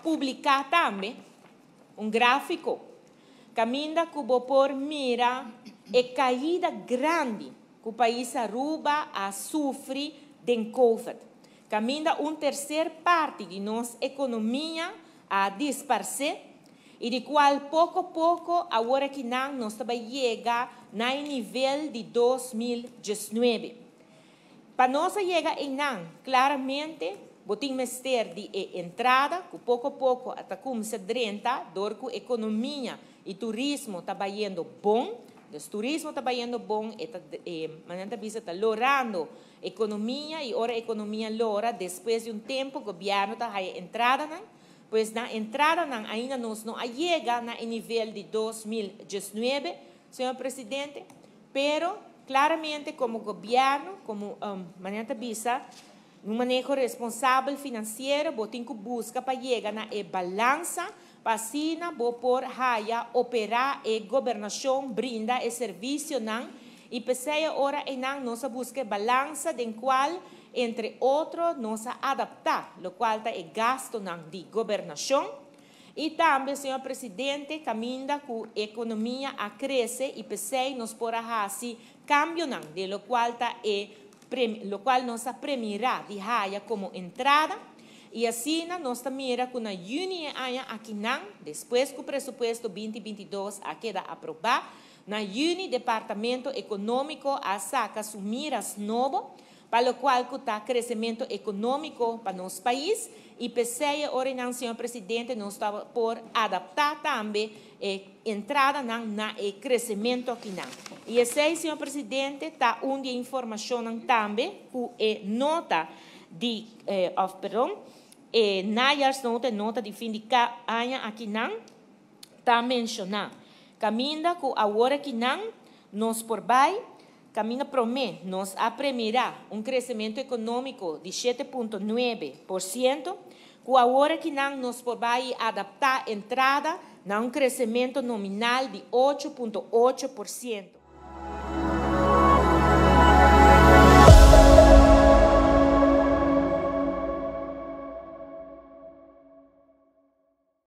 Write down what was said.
publicar também gráfico. Caminda que por mira é caída grande que o país Aruba a sofre de Covid. Caminda terceira parte de nossa economia a disparar e de qual pouco a pouco agora que nós também chega no nível de 2019. Para nós chegar em claramente botim mester de entrada, que pouco a pouco até começa a drenta, dor que a economia e turismo está indo bom, o turismo está indo bom, e manhã está lorando a economia e ora a economia lora, depois de tempo o governo está entrada, pois na entrada ainda nós não chega no nível de 2019, senhor presidente, pero claramente como governo, como manhã está manejo responsável financeiro, botem que busca para chegar na balança, para assim, por operar a governação, brinda o serviço, e pensei ora em nós busca balança, em qual, entre outros, nós adaptar, o qual é gasto de governação, e também, senhor presidente, caminha que a economia a crescer, e pensei nós por assim, cambio, de lo qual lo qual nos premiará de haya como entrada e assim nós mira que na junho aqui depois que o presupuesto 2022 a queda aprovado, na junho departamento econômico a saca as miras novo para o qual que está crescimento econômico para nosso país e pensei ora senhor presidente nós estava por adaptar também entrada na crescimento aqui e esse senhor presidente está de informação também que é nota de nota de fim de ano aqui está mencionando caminha que agora aqui nós por baixo caminha promete nos apremiará crescimento econômico de 7,9%, que agora que nos vai adaptar a entrada a crescimento nominal de 8,8%.